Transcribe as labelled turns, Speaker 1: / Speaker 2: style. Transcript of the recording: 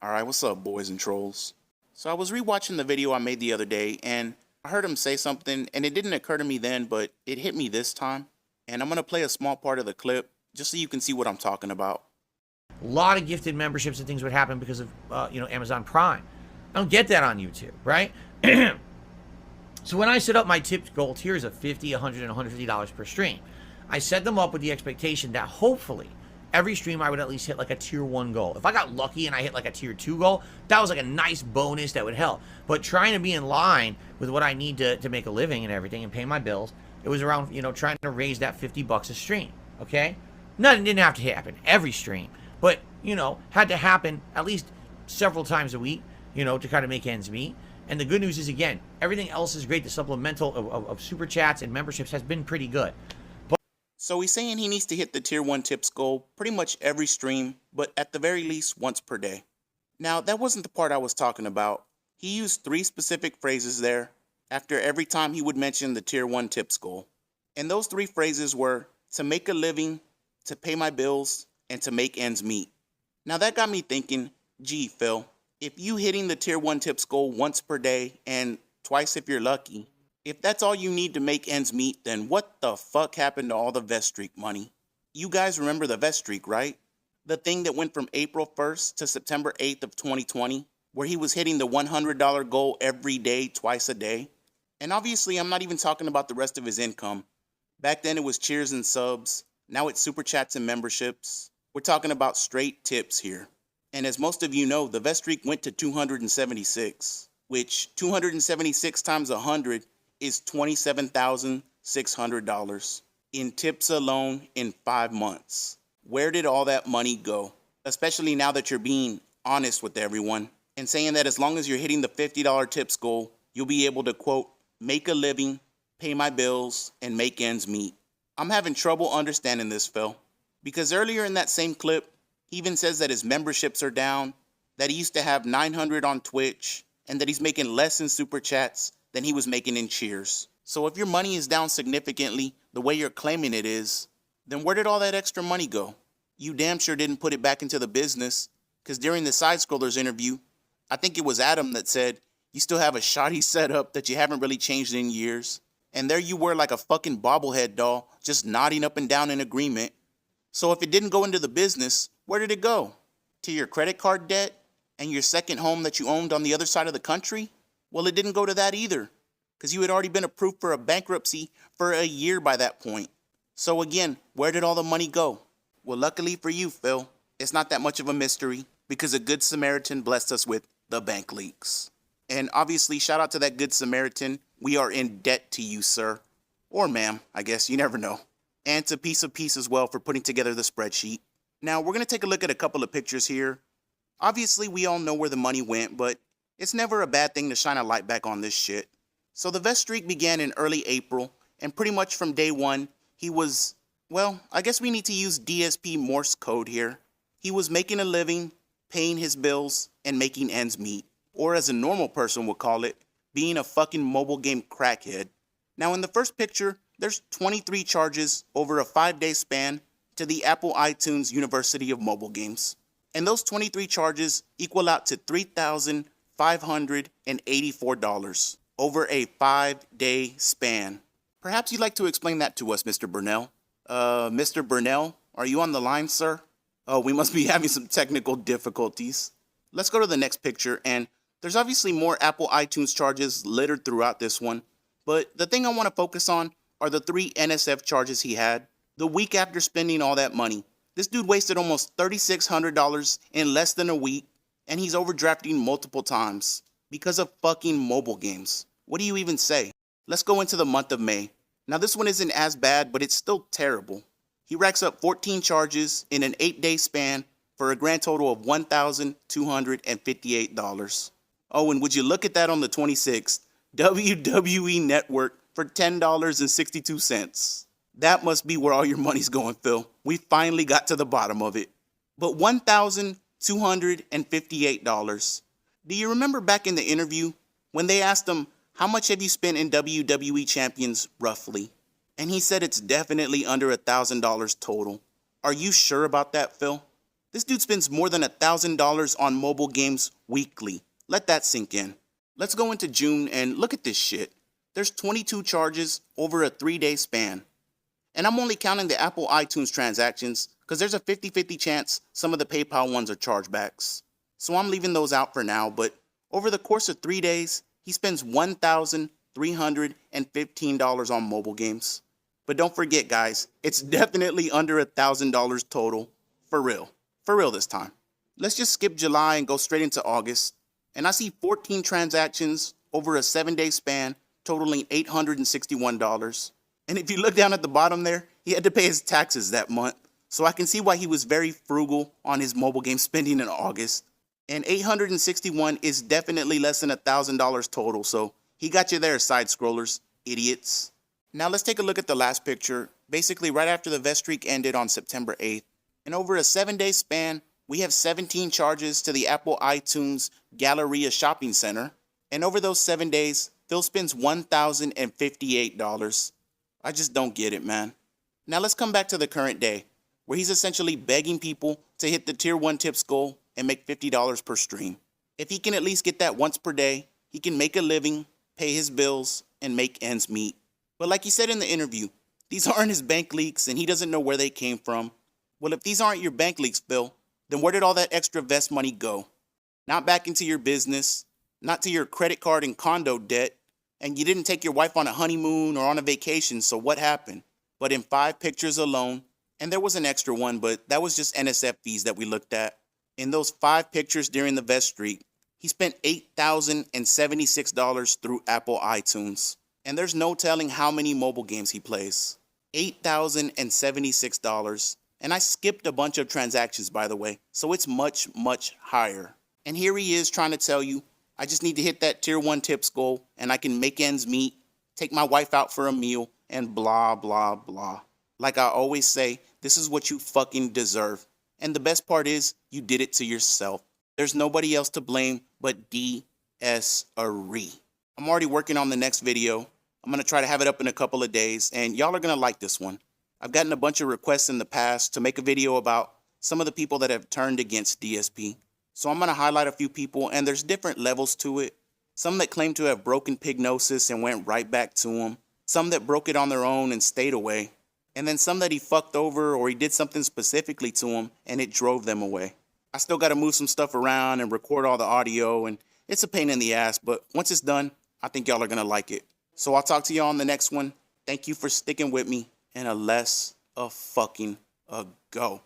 Speaker 1: Alright, what's up, boys and trolls? So I was rewatching the video I made the other day, and I heard him say something, and it didn't occur to me then, but it hit me this time. And I'm going to play a small part of the clip, just so you can see what I'm talking about.
Speaker 2: A lot of gifted memberships and things would happen because of, Amazon Prime. I don't get that on YouTube, right? So when I set up my tip goal tiers of $50, $100, and $150 per stream, I set them up with the expectation that hopefully every stream I would at least hit like a tier 1 goal. If I got lucky and I hit like a tier 2 goal, that was like a nice bonus that would help. But trying to be in line with what I need to make a living and everything and pay my bills, it was around, trying to raise that $50 a stream, okay? Nothing didn't have to happen every stream, but, had to happen at least several times a week, to kind of make ends meet. And the good news is, again, everything else is great. The supplemental of super chats and memberships has been pretty good.
Speaker 1: So he's saying he needs to hit the tier 1 tips goal pretty much every stream, but at the very least once per day. Now, that wasn't the part I was talking about. He used 3 specific phrases there after every time he would mention the tier 1 tips goal. And those 3 phrases were to make a living, to pay my bills, and to make ends meet. Now that got me thinking, gee, Phil, if you hitting the tier 1 tips goal once per day and twice if you're lucky, if that's all you need to make ends meet, then what the fuck happened to all the vest streak money? You guys remember the vest streak, right? The thing that went from April 1st to September 8th of 2020, where he was hitting the $100 goal every day, twice a day. And obviously, I'm not even talking about the rest of his income. Back then, it was cheers and subs. Now it's super chats and memberships. We're talking about straight tips here. And as most of you know, the vest streak went to 276, which 276 times 100 is $27,600 in tips alone in 5 months. Where did all that money go? Especially now that you're being honest with everyone and saying that as long as you're hitting the $50 tips goal, you'll be able to, quote, make a living, pay my bills, and make ends meet. I'm having trouble understanding this, Phil, because earlier in that same clip, he even says that his memberships are down, that he used to have 900 on Twitch, and that he's making less in super chats than he was making in cheers. So if your money is down significantly the way you're claiming it is, then where did all that extra money go? You damn sure didn't put it back into the business, because during the Side Scrollers interview, I think it was Adam that said, you still have a shoddy setup that you haven't really changed in years. And there you were like a fucking bobblehead doll, just nodding up and down in agreement. So if it didn't go into the business, where did it go? To your credit card debt and your second home that you owned on the other side of the country? Well, it didn't go to that either, because you had already been approved for a bankruptcy for a year by that point. So again, where did all the money go? Well, luckily for you, Phil, it's not that much of a mystery, because a good Samaritan blessed us with the bank leaks. And obviously, shout out to that good Samaritan. We are in debt to you, sir. Or ma'am, I guess, you never know. And to Piece of Peace as well for putting together the spreadsheet. Now, we're going to take a look at a couple of pictures here. Obviously, we all know where the money went, but it's never a bad thing to shine a light back on this shit. So the vest streak began in early April, and pretty much from day one, he was, well, I guess we need to use DSP Morse code here. He was making a living, paying his bills, and making ends meet. Or as a normal person would call it, being a fucking mobile game crackhead. Now in the first picture, there's 23 charges over a 5-day span to the Apple iTunes University of Mobile Games. And those 23 charges equal out to $3,584 over a 5-day span. Perhaps you'd like to explain that to us, Mr. Burnell. Mr. Burnell, are you on the line, sir? Oh, we must be having some technical difficulties. Let's go to the next picture, and there's obviously more Apple iTunes charges littered throughout this one, but the thing I want to focus on are the 3 NSF charges he had the week after spending all that money. This dude wasted almost $3,600 in less than a week, and he's overdrafting multiple times because of fucking mobile games. What do you even say? Let's go into the month of May. Now this one isn't as bad, but it's still terrible. He racks up 14 charges in an 8-day span for a grand total of $1,258. Oh, and would you look at that on the 26th? WWE Network for $10.62. That must be where all your money's going, Phil. We finally got to the bottom of it. But $1,258. Do you remember back in the interview when they asked him, how much have you spent in WWE Champions, roughly? And he said it's definitely under $1,000 total. Are you sure about that, Phil? This dude spends more than $1,000 on mobile games weekly. Let that sink in. Let's go into June and look at this shit. There's 22 charges over a 3-day span. And I'm only counting the Apple iTunes transactions because there's a 50-50 chance some of the PayPal ones are chargebacks. So I'm leaving those out for now, but over the course of 3 days, he spends $1,315 on mobile games. But don't forget, guys, it's definitely under $1,000 total. For real. For real this time. Let's just skip July and go straight into August. And I see 14 transactions over a 7-day span totaling $861. And if you look down at the bottom there, he had to pay his taxes that month. So I can see why he was very frugal on his mobile game spending in August. And 861 is definitely less than $1,000 total, so he got you there, side scrollers, idiots. Now let's take a look at the last picture, basically right after the vest streak ended on September 8th. And over a 7-day span, we have 17 charges to the Apple iTunes Galleria Shopping Center. And over those 7 days, Phil spends $1,058. I just don't get it, man. Now let's come back to the current day, where he's essentially begging people to hit the Tier 1 tips goal and make $50 per stream. If he can at least get that once per day, he can make a living, pay his bills, and make ends meet. But like he said in the interview, these aren't his bank leaks and he doesn't know where they came from. Well, if these aren't your bank leaks, Phil, then where did all that extra vest money go? Not back into your business, not to your credit card and condo debt, and you didn't take your wife on a honeymoon or on a vacation, so what happened? But in 5 pictures alone, and there was an extra one, but that was just NSF fees that we looked at. In those 5 pictures during the vest streak, he spent $8,076 through Apple iTunes. And there's no telling how many mobile games he plays. $8,076. And I skipped a bunch of transactions, by the way, so it's much, much higher. And here he is trying to tell you, I just need to hit that Tier 1 tips goal, and I can make ends meet, take my wife out for a meal, and blah, blah, blah. Like I always say, this is what you fucking deserve. And the best part is, you did it to yourself. There's nobody else to blame but DSP. I'm already working on the next video. I'm going to try to have it up in a couple of days, and y'all are going to like this one. I've gotten a bunch of requests in the past to make a video about some of the people that have turned against DSP. So I'm going to highlight a few people, and there's different levels to it. Some that claim to have broken pignosis and went right back to him. Some that broke it on their own and stayed away. And then some that he fucked over or he did something specifically to him and it drove them away. I still got to move some stuff around and record all the audio, and it's a pain in the ass, but once it's done, I think y'all are going to like it. So I'll talk to y'all on the next one. Thank you for sticking with me, and a less a fucking a go.